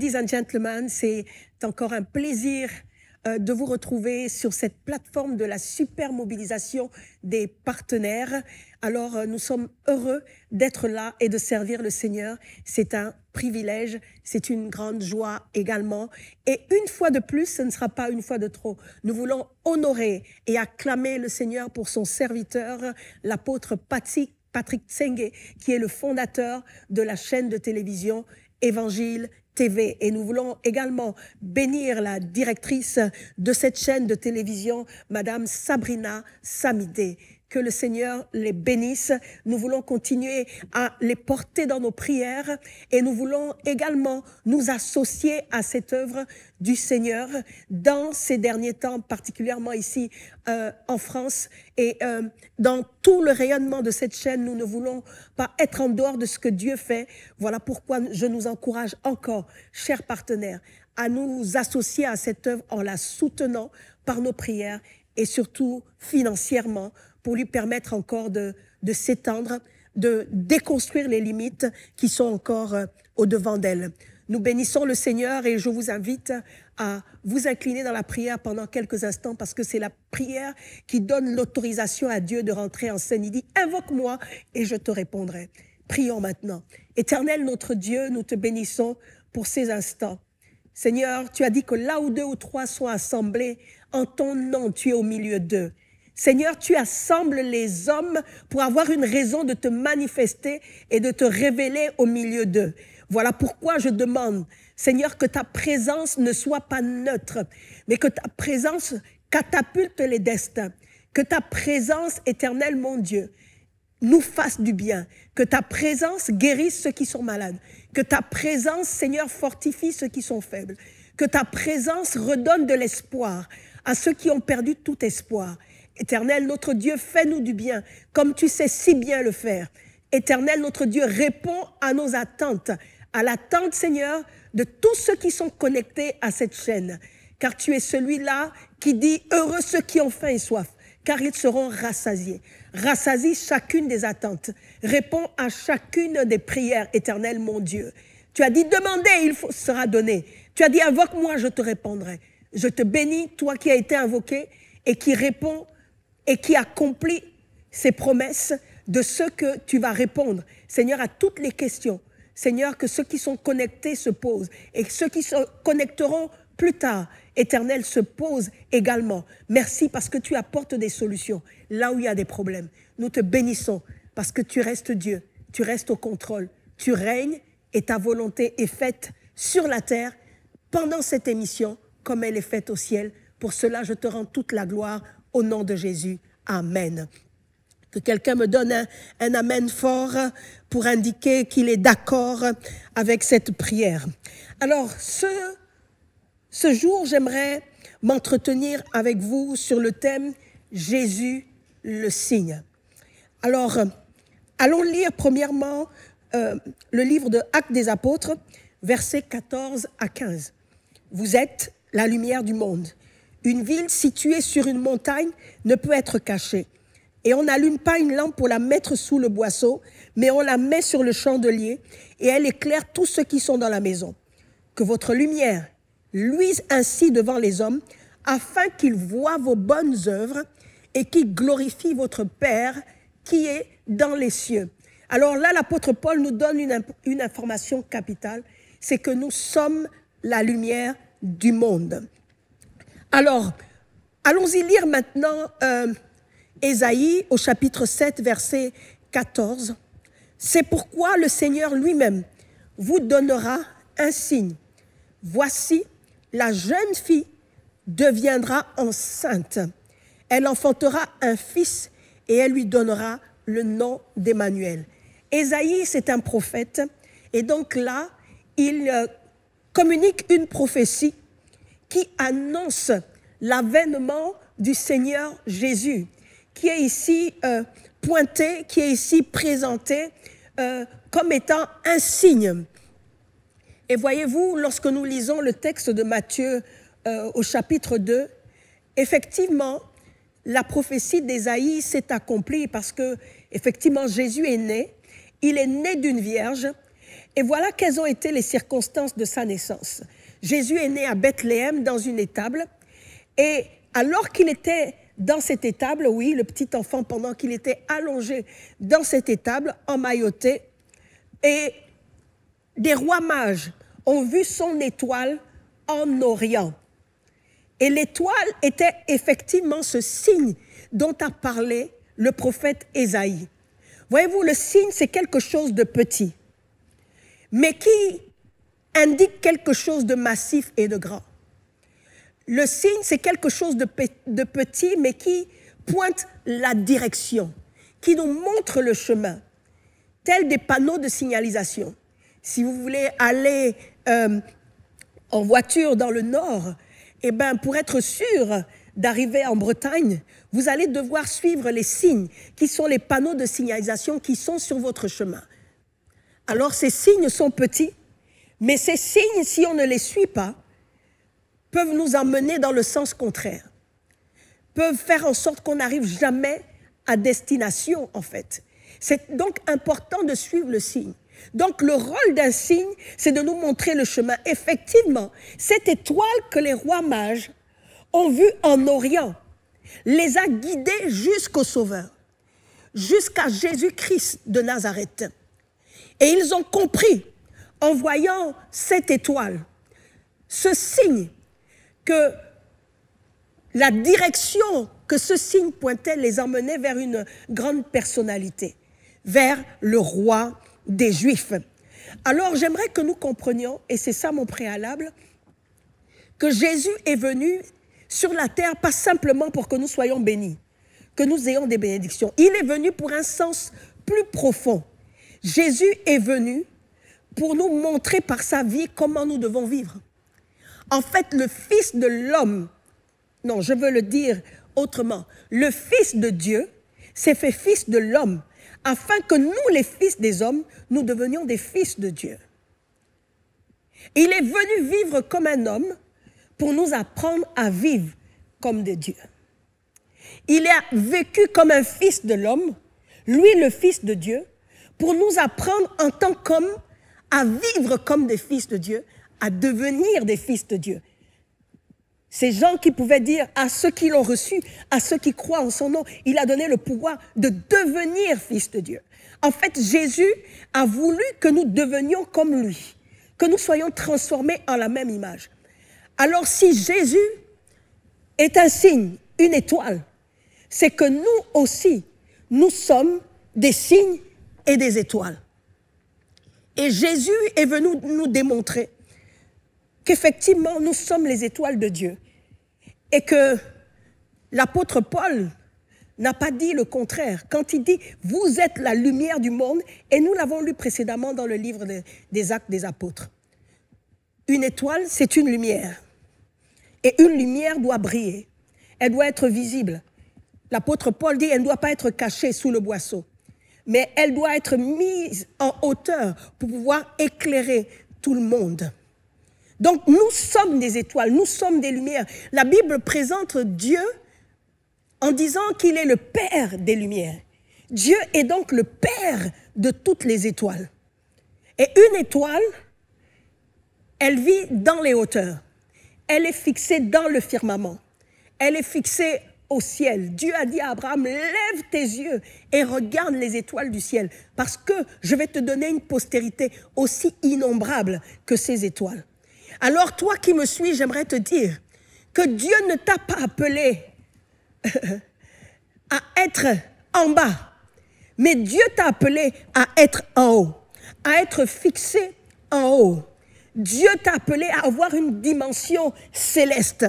Ladies and gentlemen, c'est encore un plaisir de vous retrouver sur cette plateforme de la super mobilisation des partenaires. Alors, nous sommes heureux d'être là et de servir le Seigneur. C'est un privilège, c'est une grande joie également. Et une fois de plus, ce ne sera pas une fois de trop. Nous voulons honorer et acclamer le Seigneur pour son serviteur, l'apôtre Patrick Tsenge, qui est le fondateur de la chaîne de télévision Évangile TV. Et nous voulons également bénir la directrice de cette chaîne de télévision, Madame Sabrina Samidé. Que le Seigneur les bénisse. Nous voulons continuer à les porter dans nos prières et nous voulons également nous associer à cette œuvre du Seigneur dans ces derniers temps, particulièrement ici en France et dans tout le rayonnement de cette chaîne. Nous ne voulons pas être en dehors de ce que Dieu fait. Voilà pourquoi je nous encourage encore, chers partenaires, à nous associer à cette œuvre en la soutenant par nos prières et surtout financièrement, pour lui permettre encore de s'étendre, de déconstruire les limites qui sont encore au-devant d'elle. Nous bénissons le Seigneur et je vous invite à vous incliner dans la prière pendant quelques instants parce que c'est la prière qui donne l'autorisation à Dieu de rentrer en scène. Il dit « Invoque-moi et je te répondrai ». Prions maintenant. Éternel notre Dieu, nous te bénissons pour ces instants. Seigneur, tu as dit que là où 2 ou 3 sont assemblés, en ton nom, tu es au milieu d'eux. Seigneur, tu assembles les hommes pour avoir une raison de te manifester et de te révéler au milieu d'eux. Voilà pourquoi je demande, Seigneur, que ta présence ne soit pas neutre, mais que ta présence catapulte les destins, que ta présence, éternelle mon Dieu, nous fasse du bien, que ta présence guérisse ceux qui sont malades, que ta présence, Seigneur, fortifie ceux qui sont faibles, que ta présence redonne de l'espoir à ceux qui ont perdu tout espoir. Éternel, notre Dieu, fais-nous du bien, comme tu sais si bien le faire. Éternel, notre Dieu, réponds à nos attentes, à l'attente, Seigneur, de tous ceux qui sont connectés à cette chaîne. Car tu es celui-là qui dit « Heureux ceux qui ont faim et soif, car ils seront rassasiés ». Rassasie chacune des attentes. Réponds à chacune des prières, Éternel, mon Dieu. Tu as dit « Demandez, il sera donné ». Tu as dit « Invoque-moi, je te répondrai ». Je te bénis, toi qui as été invoqué et qui réponds et qui accomplit ces promesses de ce que tu vas répondre, Seigneur, à toutes les questions. Seigneur, que ceux qui sont connectés se posent et que ceux qui se connecteront plus tard, Éternel, se posent également. Merci parce que tu apportes des solutions là où il y a des problèmes. Nous te bénissons parce que tu restes Dieu, tu restes au contrôle, tu règnes et ta volonté est faite sur la terre pendant cette émission comme elle est faite au ciel. Pour cela, je te rends toute la gloire au nom de Jésus. Amen. Que quelqu'un me donne un amen fort pour indiquer qu'il est d'accord avec cette prière. Alors, ce jour, j'aimerais m'entretenir avec vous sur le thème « Jésus, le signe ». Alors, allons lire premièrement le livre de Actes des Apôtres, versets 14 à 15. « Vous êtes la lumière du monde. Une ville située sur une montagne ne peut être cachée. Et on n'allume pas une lampe pour la mettre sous le boisseau, mais on la met sur le chandelier et elle éclaire tous ceux qui sont dans la maison. Que votre lumière luise ainsi devant les hommes, afin qu'ils voient vos bonnes œuvres et qu'ils glorifient votre Père qui est dans les cieux. » Alors là, l'apôtre Paul nous donne une information capitale, c'est que nous sommes la lumière du monde. Alors, allons-y lire maintenant Ésaïe au chapitre 7, verset 14. « C'est pourquoi le Seigneur lui-même vous donnera un signe. Voici, la jeune fille deviendra enceinte. Elle enfantera un fils et elle lui donnera le nom d'Emmanuel. » Ésaïe, c'est un prophète et donc là, il communique une prophétie qui annonce l'avènement du Seigneur Jésus, qui est ici pointé, qui est ici présenté comme étant un signe. Et voyez-vous, lorsque nous lisons le texte de Matthieu au chapitre 2, effectivement, la prophétie d'Ésaïe s'est accomplie parce que, effectivement, Jésus est né, il est né d'une vierge, Et voilà quelles ont été les circonstances de sa naissance. Jésus est né à Bethléem dans une étable. Et alors qu'il était dans cette étable, oui, le petit enfant, pendant qu'il était allongé dans cette étable, emmailloté, et des rois mages ont vu son étoile en Orient. Et l'étoile était effectivement ce signe dont a parlé le prophète Ésaïe. Voyez-vous, le signe, c'est quelque chose de petit, mais qui indique quelque chose de massif et de grand. Le signe, c'est quelque chose de petit, mais qui pointe la direction, qui nous montre le chemin, tels des panneaux de signalisation. Si vous voulez aller en voiture dans le nord, eh ben, pour être sûr d'arriver en Bretagne, vous allez devoir suivre les signes, qui sont les panneaux de signalisation qui sont sur votre chemin. Alors, ces signes sont petits, mais ces signes, si on ne les suit pas, peuvent nous emmener dans le sens contraire, peuvent faire en sorte qu'on n'arrive jamais à destination, en fait. C'est donc important de suivre le signe. Donc, le rôle d'un signe, c'est de nous montrer le chemin. Effectivement, cette étoile que les rois mages ont vue en Orient les a guidés jusqu'au Sauveur, jusqu'à Jésus-Christ de Nazareth. Et ils ont compris, en voyant cette étoile, ce signe, que la direction que ce signe pointait les emmenait vers une grande personnalité, vers le roi des Juifs. Alors j'aimerais que nous comprenions, et c'est ça mon préalable, que Jésus est venu sur la terre pas simplement pour que nous soyons bénis, que nous ayons des bénédictions. Il est venu pour un sens plus profond. Jésus est venu pour nous montrer par sa vie comment nous devons vivre. En fait, le Fils de l'homme, non, je veux le dire autrement, le Fils de Dieu s'est fait Fils de l'homme, afin que nous, les fils des hommes, nous devenions des fils de Dieu. Il est venu vivre comme un homme pour nous apprendre à vivre comme des dieux. Il a vécu comme un fils de l'homme, lui le Fils de Dieu, pour nous apprendre en tant qu'homme à vivre comme des fils de Dieu, à devenir des fils de Dieu. Ces gens qui pouvaient dire à ceux qui l'ont reçu, à ceux qui croient en son nom, il a donné le pouvoir de devenir fils de Dieu. En fait, Jésus a voulu que nous devenions comme lui, que nous soyons transformés en la même image. Alors si Jésus est un signe, une étoile, c'est que nous aussi, nous sommes des signes et des étoiles. Et Jésus est venu nous démontrer qu'effectivement, nous sommes les étoiles de Dieu. Et que l'apôtre Paul n'a pas dit le contraire. Quand il dit « vous êtes la lumière du monde », et nous l'avons lu précédemment dans le livre des Actes des Apôtres. Une étoile, c'est une lumière. Et une lumière doit briller. Elle doit être visible. L'apôtre Paul dit « elle ne doit pas être cachée sous le boisseau ». Mais elle doit être mise en hauteur pour pouvoir éclairer tout le monde. Donc, nous sommes des étoiles, nous sommes des lumières. La Bible présente Dieu en disant qu'il est le Père des lumières. Dieu est donc le Père de toutes les étoiles. Et une étoile, elle vit dans les hauteurs. Elle est fixée dans le firmament. Elle est fixée au ciel. Dieu a dit à Abraham, lève tes yeux et regarde les étoiles du ciel, parce que je vais te donner une postérité aussi innombrable que ces étoiles. Alors toi qui me suis, j'aimerais te dire que Dieu ne t'a pas appelé à être en bas, mais Dieu t'a appelé à être en haut, à être fixé en haut. Dieu t'a appelé à avoir une dimension céleste,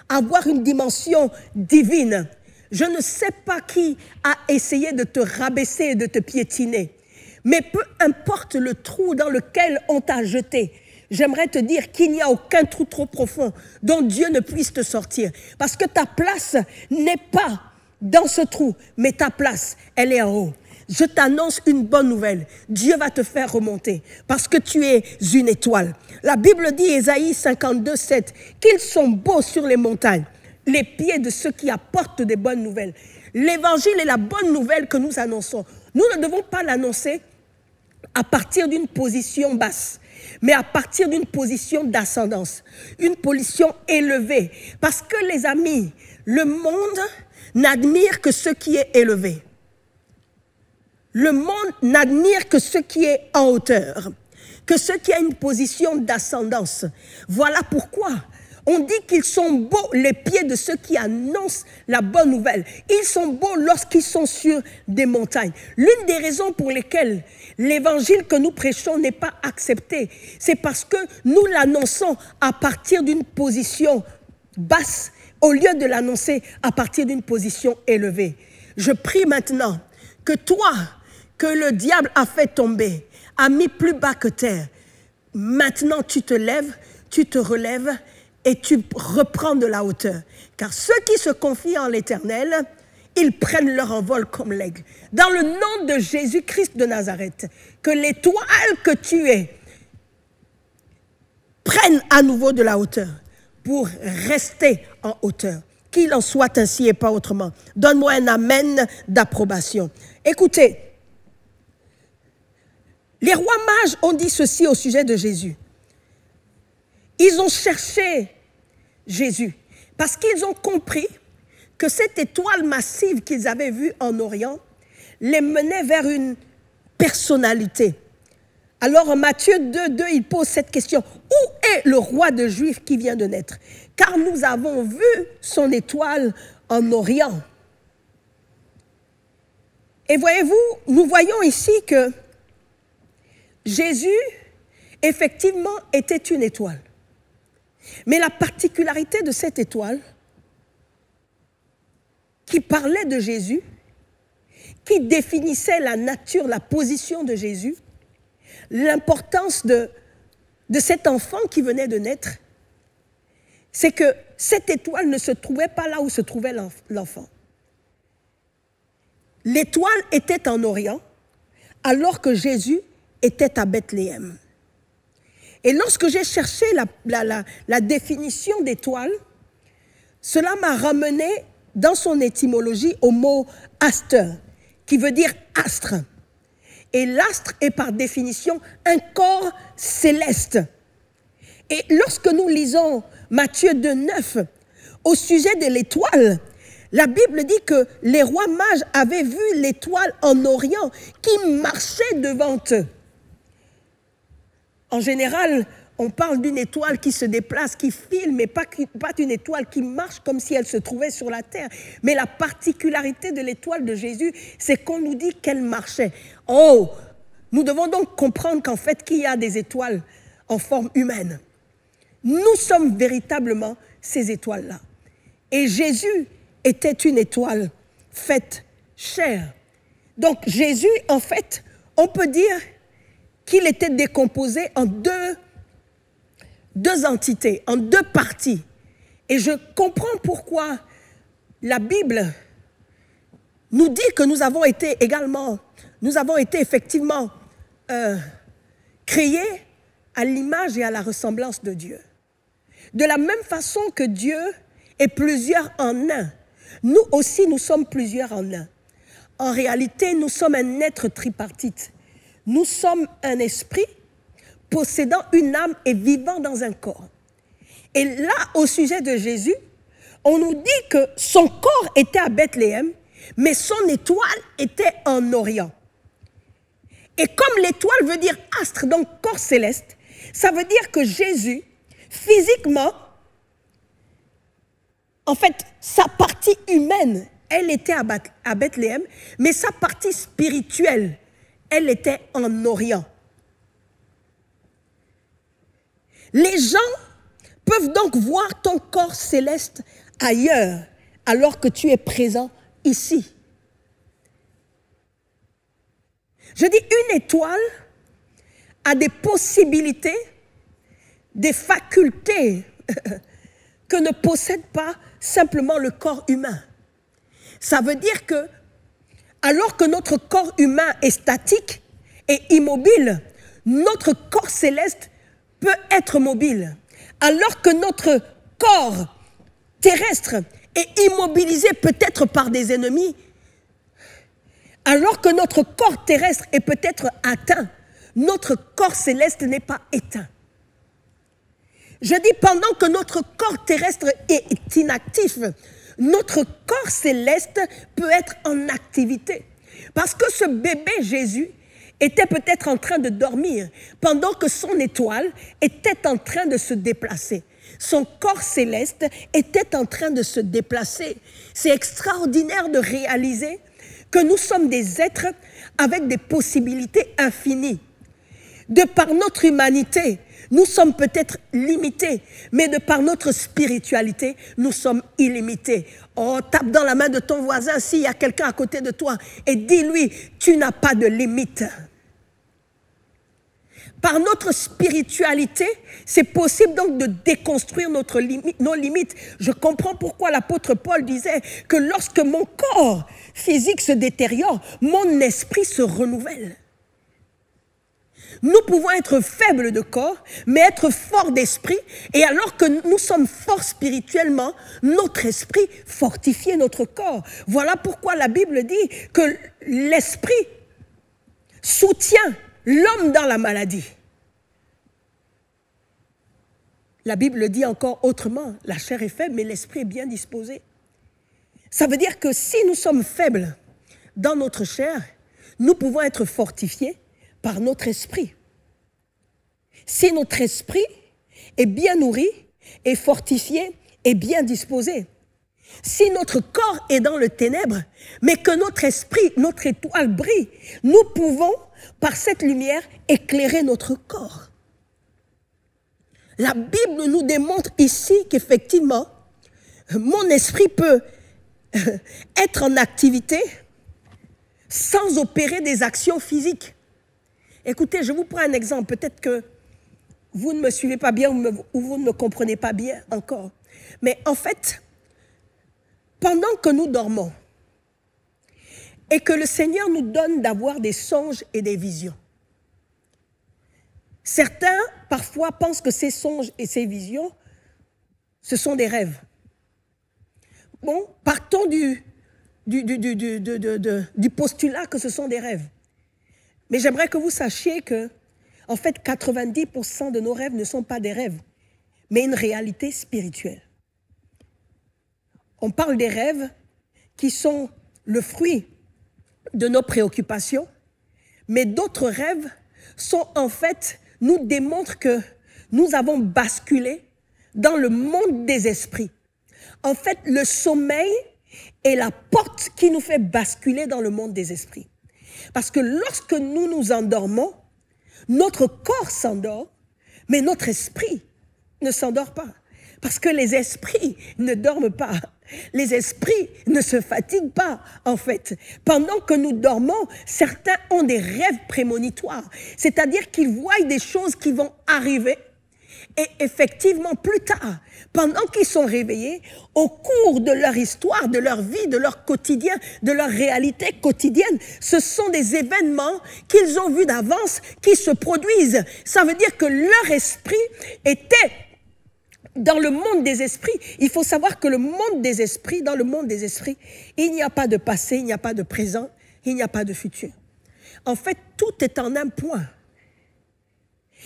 à avoir une dimension divine. Je ne sais pas qui a essayé de te rabaisser et de te piétiner, mais peu importe le trou dans lequel on t'a jeté, j'aimerais te dire qu'il n'y a aucun trou trop profond dont Dieu ne puisse te sortir. Parce que ta place n'est pas dans ce trou, mais ta place, elle est en haut. Je t'annonce une bonne nouvelle. Dieu va te faire remonter parce que tu es une étoile. La Bible dit, Ésaïe 52, 7, qu'ils sont beaux sur les montagnes, les pieds de ceux qui apportent des bonnes nouvelles. L'évangile est la bonne nouvelle que nous annonçons. Nous ne devons pas l'annoncer à partir d'une position basse, mais à partir d'une position d'ascendance, une position élevée. Parce que les amis, le monde n'admire que ce qui est élevé. Le monde n'admire que ce qui est en hauteur, que ce qui a une position d'ascendance. Voilà pourquoi on dit qu'ils sont beaux les pieds de ceux qui annoncent la bonne nouvelle. Ils sont beaux lorsqu'ils sont sur des montagnes. L'une des raisons pour lesquelles l'évangile que nous prêchons n'est pas accepté, c'est parce que nous l'annonçons à partir d'une position basse au lieu de l'annoncer à partir d'une position élevée. Je prie maintenant que toi, que le diable a fait tomber, a mis plus bas que terre, maintenant tu te lèves, tu te relèves et tu reprends de la hauteur. Car ceux qui se confient en l'Éternel, ils prennent leur envol comme l'aigle. Dans le nom de Jésus-Christ de Nazareth, que l'étoile que tu es prenne à nouveau de la hauteur pour rester en hauteur. Qu'il en soit ainsi et pas autrement. Donne-moi un amen d'approbation. Écoutez, les rois mages ont dit ceci au sujet de Jésus. Ils ont cherché Jésus parce qu'ils ont compris que cette étoile massive qu'ils avaient vue en Orient les menait vers une personnalité. Alors en Matthieu 2, il pose cette question. Où est le roi des Juifs qui vient de naître? Car nous avons vu son étoile en Orient. Et voyez-vous, nous voyons ici que Jésus, effectivement, était une étoile. Mais la particularité de cette étoile, qui parlait de Jésus, qui définissait la nature, la position de Jésus, l'importance de cet enfant qui venait de naître, c'est que cette étoile ne se trouvait pas là où se trouvait l'enfant. L'étoile était en Orient, alors que Jésus était à Bethléem. Et lorsque j'ai cherché la définition d'étoile, cela m'a ramené dans son étymologie au mot « aster », qui veut dire « astre ». Et l'astre est par définition un corps céleste. Et lorsque nous lisons Matthieu 2,9 au sujet de l'étoile, la Bible dit que les rois mages avaient vu l'étoile en Orient qui marchait devant eux. En général, on parle d'une étoile qui se déplace, qui file, mais pas d'une étoile qui marche comme si elle se trouvait sur la terre. Mais la particularité de l'étoile de Jésus, c'est qu'on nous dit qu'elle marchait. Oh, nous devons donc comprendre qu'en fait, qu'il y a des étoiles en forme humaine. Nous sommes véritablement ces étoiles-là. Et Jésus était une étoile faite chair. Donc Jésus, en fait, on peut dire qu'il était décomposé en deux entités, en deux parties. Et je comprends pourquoi la Bible nous dit que nous avons été effectivement créés à l'image et à la ressemblance de Dieu. De la même façon que Dieu est plusieurs en un, nous aussi nous sommes plusieurs en un. En réalité, nous sommes un être tripartite. Nous sommes un esprit possédant une âme et vivant dans un corps. Et là, au sujet de Jésus, on nous dit que son corps était à Bethléem, mais son étoile était en Orient. Et comme l'étoile veut dire astre, donc corps céleste, ça veut dire que Jésus, physiquement, en fait, sa partie humaine, elle était à Bethléem, mais sa partie spirituelle, elle était en Orient. Les gens peuvent donc voir ton corps céleste ailleurs, alors que tu es présent ici. Je dis, une étoile a des possibilités, des facultés que ne possède pas simplement le corps humain. Ça veut dire que, alors que notre corps humain est statique et immobile, notre corps céleste peut être mobile. Alors que notre corps terrestre est immobilisé peut-être par des ennemis, alors que notre corps terrestre est peut-être atteint, notre corps céleste n'est pas éteint. Je dis pendant que notre corps terrestre est inactif, notre corps céleste peut être en activité. Parce que ce bébé Jésus était peut-être en train de dormir pendant que son étoile était en train de se déplacer. Son corps céleste était en train de se déplacer. C'est extraordinaire de réaliser que nous sommes des êtres avec des possibilités infinies. De par notre humanité, nous sommes peut-être limités, mais de par notre spiritualité, nous sommes illimités. Oh, tape dans la main de ton voisin s'il y a quelqu'un à côté de toi et dis-lui, tu n'as pas de limite. Par notre spiritualité, c'est possible donc de déconstruire nos limites. Je comprends pourquoi l'apôtre Paul disait que lorsque mon corps physique se détériore, mon esprit se renouvelle. Nous pouvons être faibles de corps, mais être forts d'esprit. Et alors que nous sommes forts spirituellement, notre esprit fortifie notre corps. Voilà pourquoi la Bible dit que l'esprit soutient l'homme dans la maladie. La Bible dit encore autrement, la chair est faible, mais l'esprit est bien disposé. Ça veut dire que si nous sommes faibles dans notre chair, nous pouvons être fortifiés par notre esprit. Si notre esprit est bien nourri, est fortifié, est bien disposé. Si notre corps est dans le ténèbre, mais que notre esprit, notre étoile brille, nous pouvons, par cette lumière, éclairer notre corps. La Bible nous démontre ici qu'effectivement, mon esprit peut être en activité sans opérer des actions physiques. Écoutez, je vous prends un exemple. Peut-être que vous ne me suivez pas bien ou vous ne me comprenez pas bien encore. Mais en fait, pendant que nous dormons et que le Seigneur nous donne d'avoir des songes et des visions, certains, parfois, pensent que ces songes et ces visions, ce sont des rêves. Bon, partons du postulat que ce sont des rêves. Mais j'aimerais que vous sachiez que, en fait, 90% de nos rêves ne sont pas des rêves, mais une réalité spirituelle. On parle des rêves qui sont le fruit de nos préoccupations, mais d'autres rêves sont en fait, nous démontrent que nous avons basculé dans le monde des esprits. En fait, le sommeil est la porte qui nous fait basculer dans le monde des esprits. Parce que lorsque nous nous endormons, notre corps s'endort, mais notre esprit ne s'endort pas. Parce que les esprits ne dorment pas. Les esprits ne se fatiguent pas, en fait. Pendant que nous dormons, certains ont des rêves prémonitoires. C'est-à-dire qu'ils voient des choses qui vont arriver. Et effectivement, plus tard, pendant qu'ils sont réveillés, au cours de leur histoire, de leur vie, de leur quotidien, de leur réalité quotidienne, ce sont des événements qu'ils ont vus d'avance qui se produisent. Ça veut dire que leur esprit était dans le monde des esprits. Il faut savoir que le monde des esprits, dans le monde des esprits, il n'y a pas de passé, il n'y a pas de présent, il n'y a pas de futur. En fait, tout est en un point.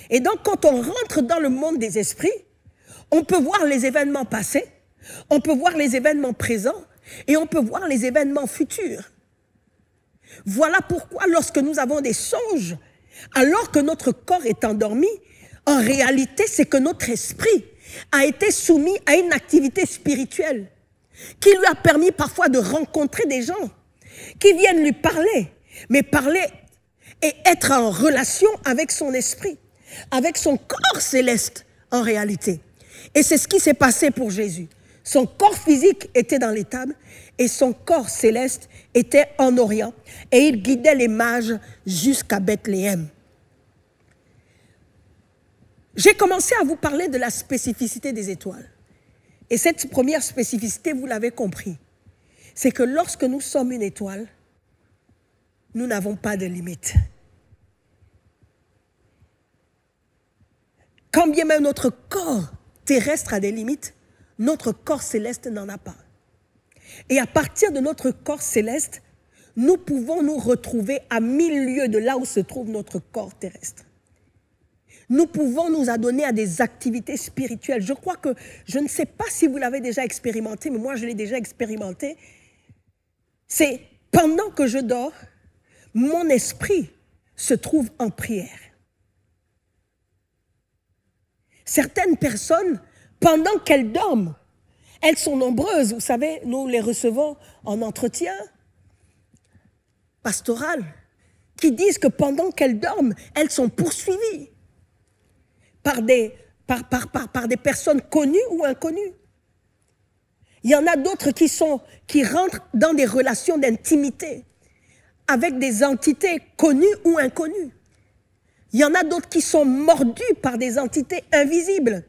Et donc, quand on rentre dans le monde des esprits, on peut voir les événements passés, on peut voir les événements présents et on peut voir les événements futurs. Voilà pourquoi lorsque nous avons des songes, alors que notre corps est endormi, en réalité, c'est que notre esprit a été soumis à une activité spirituelle qui lui a permis parfois de rencontrer des gens qui viennent lui parler, mais parler et être en relation avec son esprit, avec son corps céleste en réalité. Et c'est ce qui s'est passé pour Jésus. Son corps physique était dans l'étable et son corps céleste était en Orient. Et il guidait les mages jusqu'à Bethléem. J'ai commencé à vous parler de la spécificité des étoiles. Et cette première spécificité, vous l'avez compris, c'est que lorsque nous sommes une étoile, nous n'avons pas de limite. Quand bien même notre corps terrestre a des limites, notre corps céleste n'en a pas. Et à partir de notre corps céleste, nous pouvons nous retrouver à 1000 lieues de là où se trouve notre corps terrestre. Nous pouvons nous adonner à des activités spirituelles. Je crois que, je ne sais pas si vous l'avez déjà expérimenté, mais moi je l'ai déjà expérimenté. C'est pendant que je dors, mon esprit se trouve en prière. Certaines personnes, pendant qu'elles dorment, elles sont nombreuses. Vous savez, nous les recevons en entretien pastoral, qui disent que pendant qu'elles dorment, elles sont poursuivies par des personnes connues ou inconnues. Il y en a d'autres qui rentrent dans des relations d'intimité avec des entités connues ou inconnues. Il y en a d'autres qui sont mordus par des entités invisibles,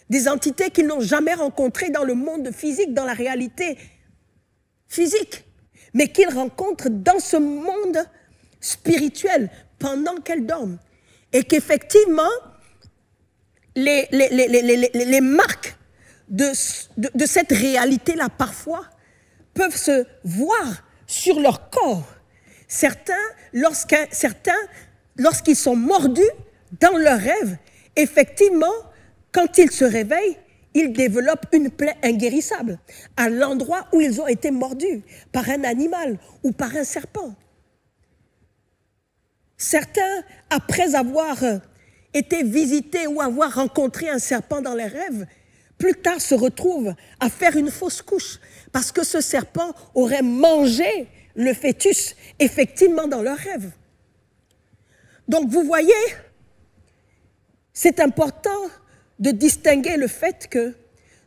des entités qu'ils n'ont jamais rencontrées dans le monde physique, dans la réalité physique, mais qu'ils rencontrent dans ce monde spirituel pendant qu'elles dorment. Et qu'effectivement, les marques de cette réalité-là, parfois, peuvent se voir sur leur corps. Certains, lorsqu'ils sont mordus dans leurs rêves, effectivement, quand ils se réveillent, ils développent une plaie inguérissable à l'endroit où ils ont été mordus par un animal ou par un serpent. Certains, après avoir été visités ou avoir rencontré un serpent dans les rêves, plus tard se retrouvent à faire une fausse couche parce que ce serpent aurait mangé le fœtus effectivement dans leurs rêves. Donc vous voyez, c'est important de distinguer le fait que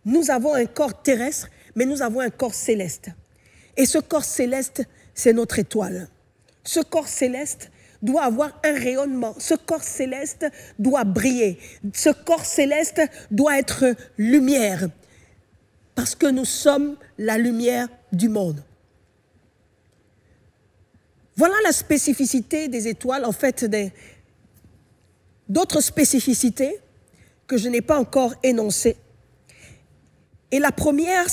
nous avons un corps terrestre, mais nous avons un corps céleste. Et ce corps céleste, c'est notre étoile. Ce corps céleste doit avoir un rayonnement. Ce corps céleste doit briller. Ce corps céleste doit être lumière. Parce que nous sommes la lumière du monde. Voilà la spécificité des étoiles, en fait, d'autres spécificités que je n'ai pas encore énoncées. Et la première,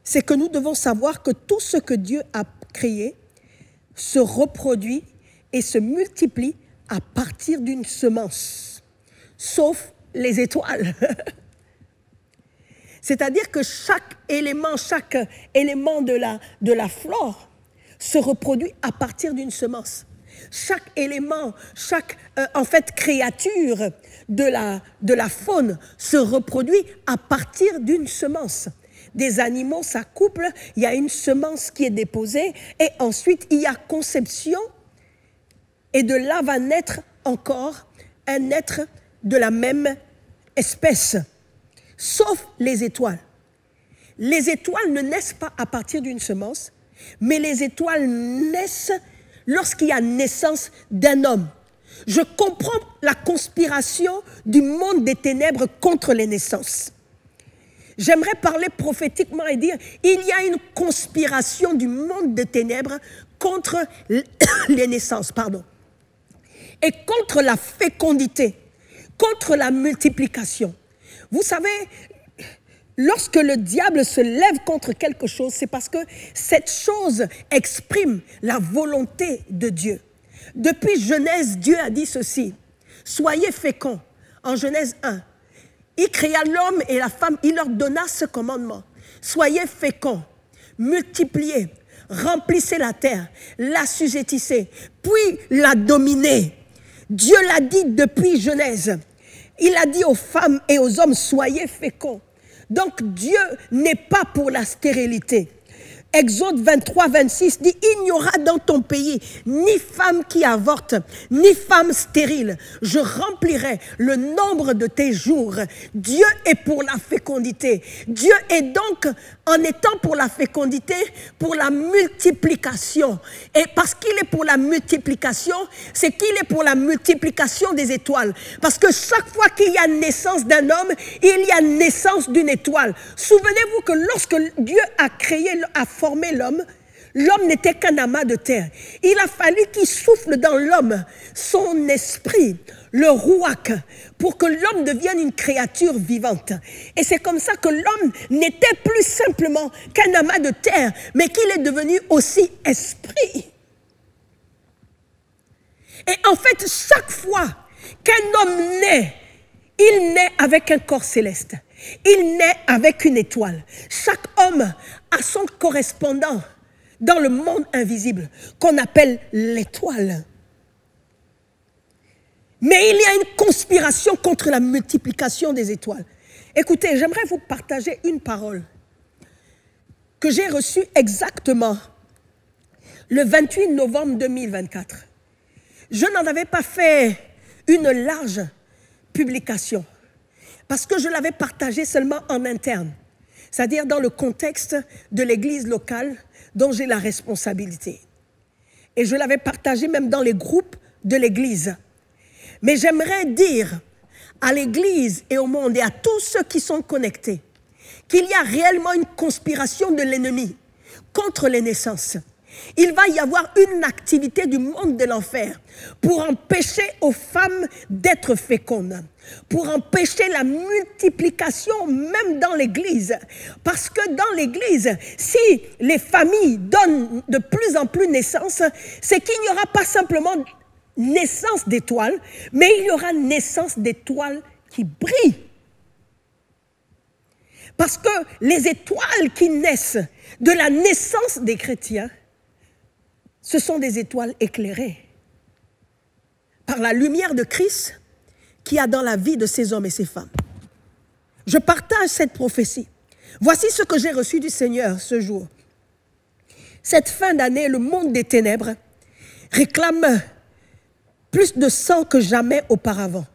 c'est que nous devons savoir que tout ce que Dieu a créé se reproduit et se multiplie à partir d'une semence, sauf les étoiles. C'est-à-dire que chaque élément de la flore se reproduit à partir d'une semence. Chaque élément, chaque créature de la faune se reproduit à partir d'une semence. Des animaux s'accouplent, il y a une semence qui est déposée et ensuite il y a conception et de là va naître encore un être de la même espèce, sauf les étoiles. Les étoiles ne naissent pas à partir d'une semence, mais les étoiles naissent lorsqu'il y a naissance d'un homme. Je comprends la conspiration du monde des ténèbres contre les naissances. J'aimerais parler prophétiquement et dire, il y a une conspiration du monde des ténèbres contre les naissances, et contre la fécondité, contre la multiplication. Vous savez, lorsque le diable se lève contre quelque chose, c'est parce que cette chose exprime la volonté de Dieu. Depuis Genèse, Dieu a dit ceci, « Soyez féconds » en Genèse 1. Il créa l'homme et la femme, il leur donna ce commandement. « Soyez féconds, multipliez, remplissez la terre, l'assujettissez, puis la dominez. » Dieu l'a dit depuis Genèse. Il a dit aux femmes et aux hommes, « Soyez féconds ». Donc Dieu n'est pas pour la stérilité. Exode 23, 26 dit, il n'y aura dans ton pays ni femme qui avorte, ni femme stérile. Je remplirai le nombre de tes jours. Dieu est pour la fécondité. Dieu est donc, en étant pour la fécondité, pour la multiplication. Et parce qu'il est pour la multiplication, c'est qu'il est pour la multiplication des étoiles. Parce que chaque fois qu'il y a naissance d'un homme, il y a naissance d'une étoile. Souvenez-vous que lorsque Dieu a créé, a formé l'homme, L'homme n'était qu'un amas de terre. Il a fallu qu'il souffle dans l'homme son esprit, le rouak, pour que l'homme devienne une créature vivante. Et c'est comme ça que l'homme n'était plus simplement qu'un amas de terre, mais qu'il est devenu aussi esprit. Et en fait, chaque fois qu'un homme naît, il naît avec un corps céleste. Il naît avec une étoile. Chaque homme a son correspondant dans le monde invisible qu'on appelle l'étoile. Mais il y a une conspiration contre la multiplication des étoiles. Écoutez, j'aimerais vous partager une parole que j'ai reçue exactement le 28 novembre 2024. Je n'en avais pas fait une large publication parce que je l'avais partagée seulement en interne, c'est-à-dire dans le contexte de l'église locale dont j'ai la responsabilité. Et je l'avais partagée même dans les groupes de l'église. Mais j'aimerais dire à l'église et au monde et à tous ceux qui sont connectés qu'il y a réellement une conspiration de l'ennemi contre les naissances. Il va y avoir une activité du monde de l'enfer pour empêcher aux femmes d'être fécondes, pour empêcher la multiplication même dans l'église. Parce que dans l'église, si les familles donnent de plus en plus naissance, c'est qu'il n'y aura pas simplement naissance d'étoiles, mais il y aura naissance d'étoiles qui brillent. Parce que les étoiles qui naissent de la naissance des chrétiens, ce sont des étoiles éclairées par la lumière de Christ qu'il y a dans la vie de ces hommes et ces femmes. Je partage cette prophétie. Voici ce que j'ai reçu du Seigneur ce jour. Cette fin d'année, le monde des ténèbres réclame plus de sang que jamais auparavant.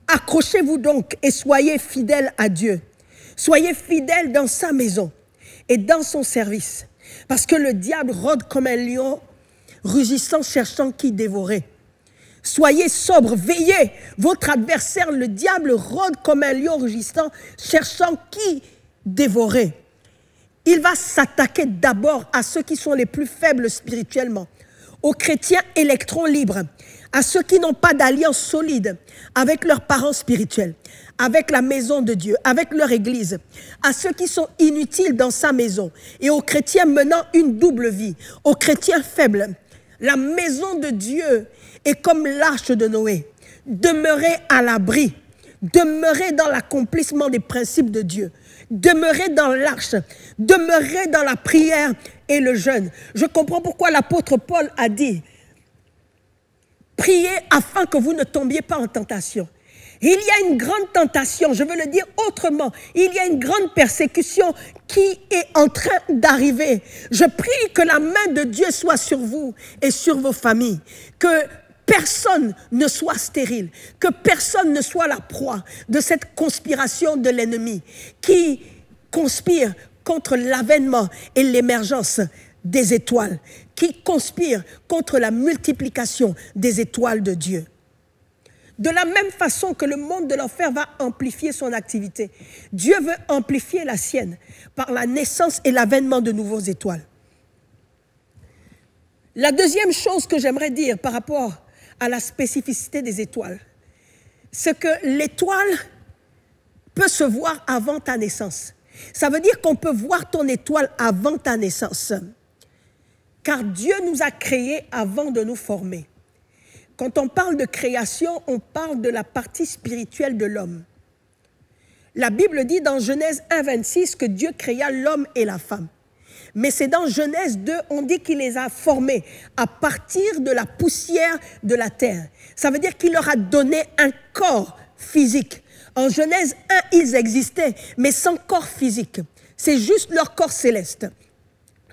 Accrochez-vous donc et soyez fidèles à Dieu. Soyez fidèles dans sa maison et dans son service. Parce que le diable rôde comme un lion, rugissant, cherchant qui dévorer. Soyez sobres, veillez. Votre adversaire, le diable, rôde comme un lion rugissant, cherchant qui dévorer. Il va s'attaquer d'abord à ceux qui sont les plus faibles spirituellement, aux chrétiens électrons libres, à ceux qui n'ont pas d'alliance solide avec leurs parents spirituels, avec la maison de Dieu, avec leur église, à ceux qui sont inutiles dans sa maison et aux chrétiens menant une double vie, aux chrétiens faibles. La maison de Dieu est comme l'arche de Noé. Demeurez à l'abri, demeurez dans l'accomplissement des principes de Dieu, demeurez dans l'arche, demeurez dans la prière et le jeûne. Je comprends pourquoi l'apôtre Paul a dit « Priez afin que vous ne tombiez pas en tentation ». Il y a une grande tentation, je veux le dire autrement, il y a une grande persécution qui est en train d'arriver. Je prie que la main de Dieu soit sur vous et sur vos familles, que personne ne soit stérile, que personne ne soit la proie de cette conspiration de l'ennemi qui conspire contre l'avènement et l'émergence des étoiles, qui conspire contre la multiplication des étoiles de Dieu. De la même façon que le monde de l'enfer va amplifier son activité, Dieu veut amplifier la sienne par la naissance et l'avènement de nouveaux étoiles. La deuxième chose que j'aimerais dire par rapport à la spécificité des étoiles, c'est que l'étoile peut se voir avant ta naissance. Ça veut dire qu'on peut voir ton étoile avant ta naissance. Car Dieu nous a créés avant de nous former. Quand on parle de création, on parle de la partie spirituelle de l'homme. La Bible dit dans Genèse 1,26 que Dieu créa l'homme et la femme. Mais c'est dans Genèse 2, on dit qu'il les a formés à partir de la poussière de la terre. Ça veut dire qu'il leur a donné un corps physique. En Genèse 1, ils existaient, mais sans corps physique. C'est juste leur corps céleste.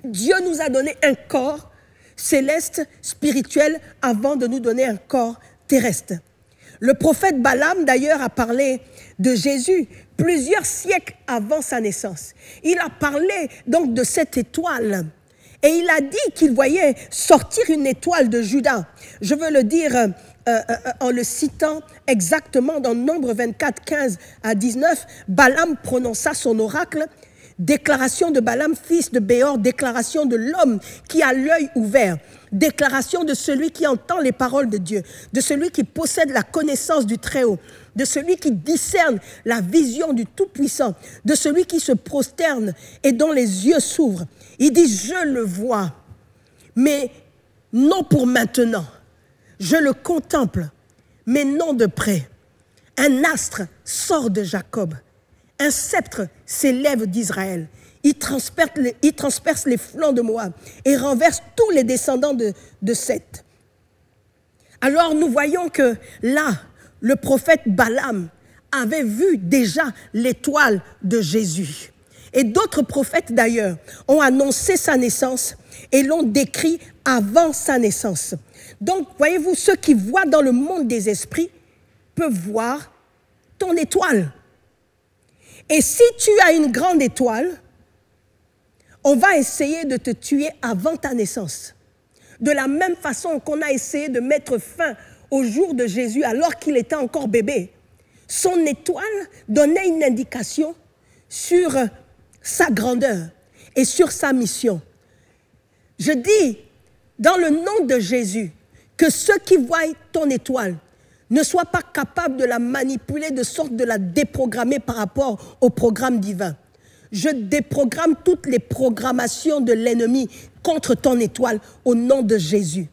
Dieu nous a donné un corps céleste, spirituel, avant de nous donner un corps terrestre. Le prophète Balaam, d'ailleurs, a parlé de Jésus plusieurs siècles avant sa naissance. Il a parlé donc de cette étoile. Et il a dit qu'il voyait sortir une étoile de Juda. Je veux le dire en le citant exactement dans Nombre 24, 15 à 19. Balaam prononça son oracle. Déclaration de Balaam, fils de Béor, déclaration de l'homme qui a l'œil ouvert, déclaration de celui qui entend les paroles de Dieu, de celui qui possède la connaissance du Très-Haut, de celui qui discerne la vision du Tout-Puissant, de celui qui se prosterne et dont les yeux s'ouvrent. Il dit, je le vois, mais non pour maintenant. Je le contemple, mais non de près. Un astre sort de Jacob. Un sceptre s'élève d'Israël. Il transperce les flancs de Moab et renverse tous les descendants de Seth. Alors nous voyons que là, le prophète Balaam avait vu déjà l'étoile de Jésus. Et d'autres prophètes d'ailleurs ont annoncé sa naissance et l'ont décrit avant sa naissance. Donc, voyez-vous, ceux qui voient dans le monde des esprits peuvent voir ton étoile. Et si tu as une grande étoile, on va essayer de te tuer avant ta naissance. De la même façon qu'on a essayé de mettre fin au jour de Jésus alors qu'il était encore bébé. Son étoile donnait une indication sur sa grandeur et sur sa mission. Je dis, dans le nom de Jésus, que ceux qui voient ton étoile ne soient pas capables de la manipuler de sorte de la déprogrammer par rapport au programme divin. Je déprogramme toutes les programmations de l'ennemi contre ton étoile au nom de Jésus.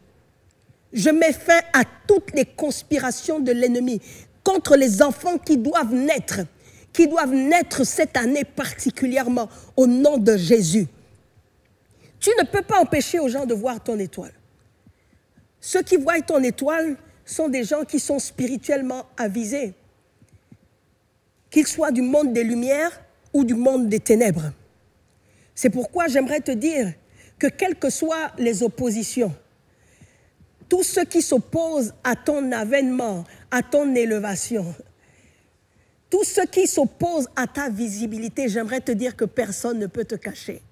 Je mets fin à toutes les conspirations de l'ennemi contre les enfants qui doivent naître cette année particulièrement au nom de Jésus. Tu ne peux pas empêcher aux gens de voir ton étoile. Ceux qui voient ton étoile sont des gens qui sont spirituellement avisés, qu'ils soient du monde des lumières ou du monde des ténèbres. C'est pourquoi j'aimerais te dire que quelles que soient les oppositions, tous ceux qui s'opposent à ton avènement, à ton élévation, tous ceux qui s'opposent à ta visibilité, j'aimerais te dire que personne ne peut te cacher.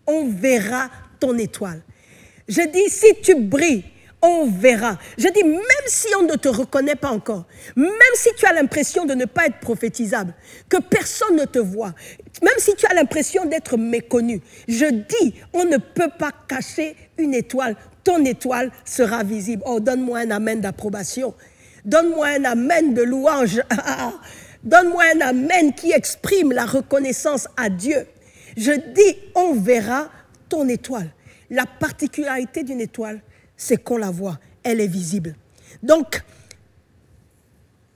On verra ton étoile. Je dis, si tu brilles, on verra. Je dis, même si on ne te reconnaît pas encore, même si tu as l'impression de ne pas être prophétisable, que personne ne te voit, même si tu as l'impression d'être méconnu, je dis, on ne peut pas cacher une étoile. Ton étoile sera visible. Oh, donne-moi un amen d'approbation. Donne-moi un amen de louange. Donne-moi un amen qui exprime la reconnaissance à Dieu. Je dis, on verra ton étoile. La particularité d'une étoile, c'est qu'on la voit, elle est visible. Donc,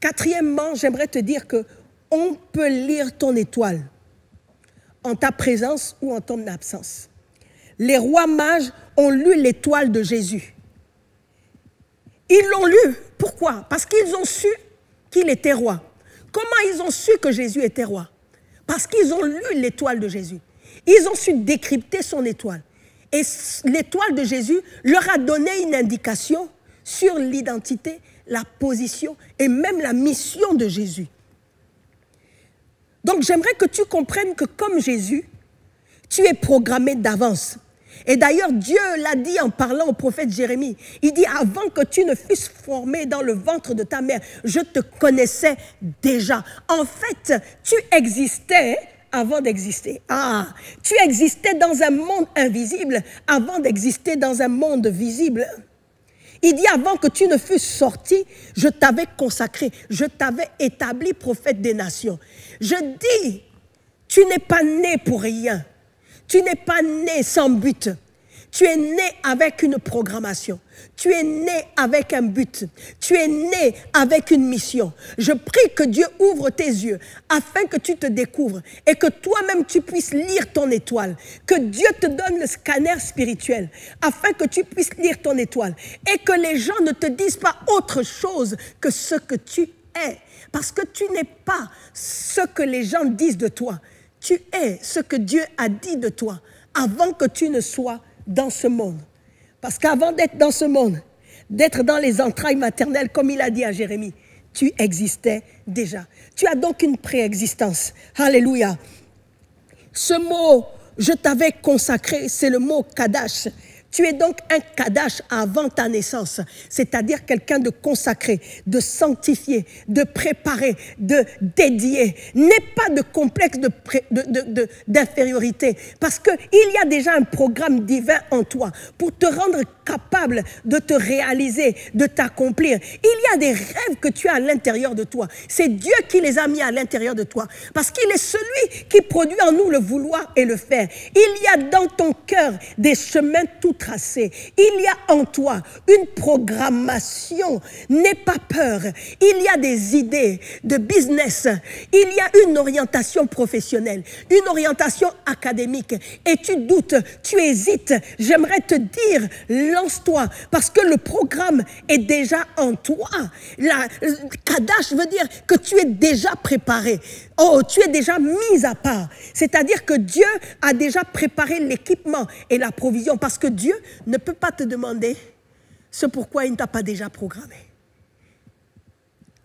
quatrièmement, j'aimerais te dire qu'on peut lire ton étoile en ta présence ou en ton absence. Les rois mages ont lu l'étoile de Jésus. Ils l'ont lu. Pourquoi? Parce qu'ils ont su qu'il était roi. Comment ils ont su que Jésus était roi? Parce qu'ils ont lu l'étoile de Jésus. Ils ont su décrypter son étoile. Et l'étoile de Jésus leur a donné une indication sur l'identité, la position et même la mission de Jésus. Donc j'aimerais que tu comprennes que comme Jésus, tu es programmé d'avance. Et d'ailleurs, Dieu l'a dit en parlant au prophète Jérémie. Il dit, avant que tu ne fusses formé dans le ventre de ta mère, je te connaissais déjà. En fait, tu existais avant d'exister. Ah, tu existais dans un monde invisible avant d'exister dans un monde visible. Il dit, avant que tu ne fusses sorti, je t'avais consacré, je t'avais établi prophète des nations. Je dis, tu n'es pas né pour rien. Tu n'es pas né sans but. Tu es né avec une programmation. Tu es né avec un but. Tu es né avec une mission. Je prie que Dieu ouvre tes yeux afin que tu te découvres et que toi-même tu puisses lire ton étoile. Que Dieu te donne le scanner spirituel afin que tu puisses lire ton étoile et que les gens ne te disent pas autre chose que ce que tu es. Parce que tu n'es pas ce que les gens disent de toi. Tu es ce que Dieu a dit de toi avant que tu ne sois dans ce monde. Parce qu'avant d'être dans ce monde, d'être dans les entrailles maternelles, comme il a dit à Jérémie, tu existais déjà. Tu as donc une préexistence. Alléluia. Ce mot, je t'avais consacré, c'est le mot Kadash. Tu es donc un Kadash avant ta naissance, c'est-à-dire quelqu'un de consacré, de sanctifié, de préparé, de dédié. N'aie pas de complexe d'infériorité, parce qu'il y a déjà un programme divin en toi pour te rendre capable de te réaliser, de t'accomplir. Il y a des rêves que tu as à l'intérieur de toi. C'est Dieu qui les a mis à l'intérieur de toi, parce qu'il est celui qui produit en nous le vouloir et le faire. Il y a dans ton cœur des chemins tout tracés. Il y a en toi une programmation. N'aie pas peur. Il y a des idées de business. Il y a une orientation professionnelle, une orientation académique. Et tu doutes, tu hésites. J'aimerais te dire, lance-toi, parce que le programme est déjà en toi. La Kadash veut dire que tu es déjà préparé. Oh, tu es déjà mis à part. C'est-à-dire que Dieu a déjà préparé l'équipement et la provision, parce que Dieu ne peut pas te demander ce pourquoi il ne t'a pas déjà programmé.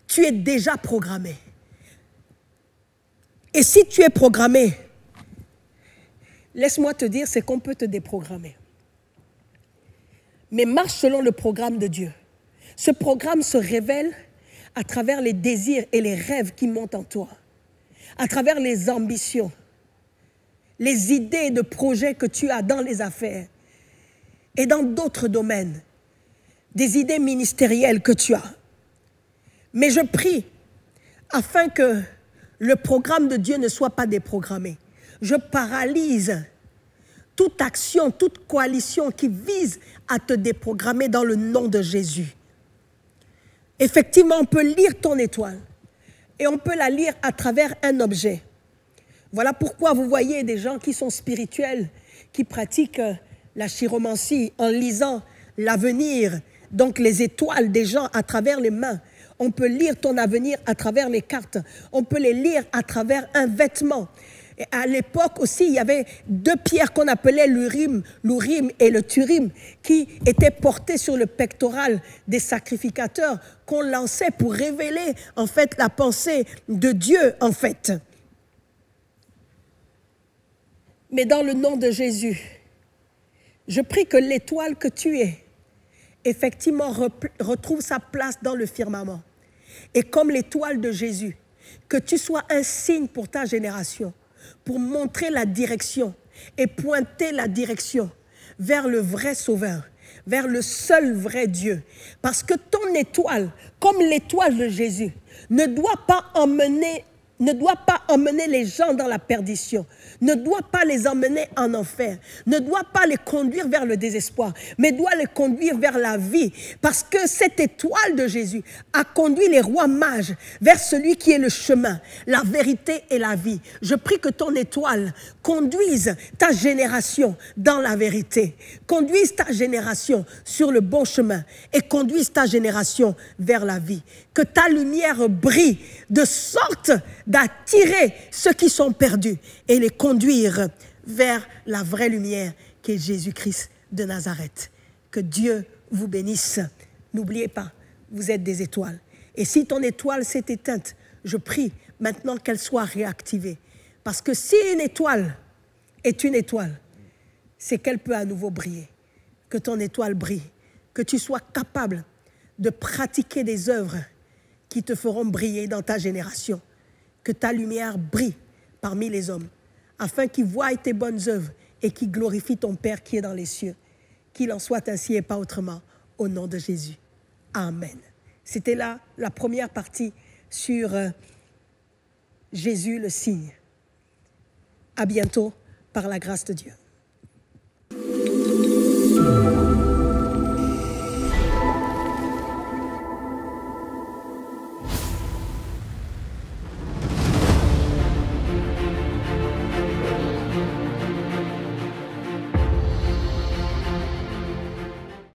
Tu es déjà programmé. Et si tu es programmé, laisse-moi te dire, c'est qu'on peut te déprogrammer. Mais marche selon le programme de Dieu. Ce programme se révèle à travers les désirs et les rêves qui montent en toi, à travers les ambitions, les idées de projets que tu as dans les affaires et dans d'autres domaines, des idées ministérielles que tu as. Mais je prie afin que le programme de Dieu ne soit pas déprogrammé. Je paralyse toute action, toute coalition qui vise à te déprogrammer dans le nom de Jésus. Effectivement, on peut lire ton étoile et on peut la lire à travers un objet. Voilà pourquoi vous voyez des gens qui sont spirituels, qui pratiquent la chiromancie en lisant l'avenir, donc les étoiles des gens à travers les mains. On peut lire ton avenir à travers les cartes. On peut les lire à travers un vêtement. Et à l'époque aussi, il y avait deux pierres qu'on appelait l'Urim et le Turim, qui étaient portées sur le pectoral des sacrificateurs, qu'on lançait pour révéler en fait la pensée de Dieu en fait. Mais dans le nom de Jésus, je prie que l'étoile que tu es, effectivement, retrouve sa place dans le firmament. Et comme l'étoile de Jésus, que tu sois un signe pour ta génération, pour montrer la direction et pointer la direction vers le vrai Sauveur, vers le seul vrai Dieu. Parce que ton étoile, comme l'étoile de Jésus, ne doit pas emmener les gens dans la perdition, ne doit pas les emmener en enfer, ne doit pas les conduire vers le désespoir, mais doit les conduire vers la vie. Parce que cette étoile de Jésus a conduit les rois mages vers celui qui est le chemin, la vérité et la vie. Je prie que ton étoile conduise ta génération dans la vérité, conduise ta génération sur le bon chemin et conduise ta génération vers la vie. Que ta lumière brille de sorte d'attirer ceux qui sont perdus et les conduire vers la vraie lumière qui est Jésus-Christ de Nazareth. Que Dieu vous bénisse. N'oubliez pas, vous êtes des étoiles. Et si ton étoile s'est éteinte, je prie maintenant qu'elle soit réactivée. Parce que si une étoile est une étoile, c'est qu'elle peut à nouveau briller. Que ton étoile brille. Que tu sois capable de pratiquer des œuvres qui te feront briller dans ta génération. Que ta lumière brille parmi les hommes, afin qu'ils voient tes bonnes œuvres et qu'ils glorifient ton Père qui est dans les cieux. Qu'il en soit ainsi et pas autrement, au nom de Jésus. Amen. C'était là la première partie sur Jésus le signe. À bientôt par la grâce de Dieu.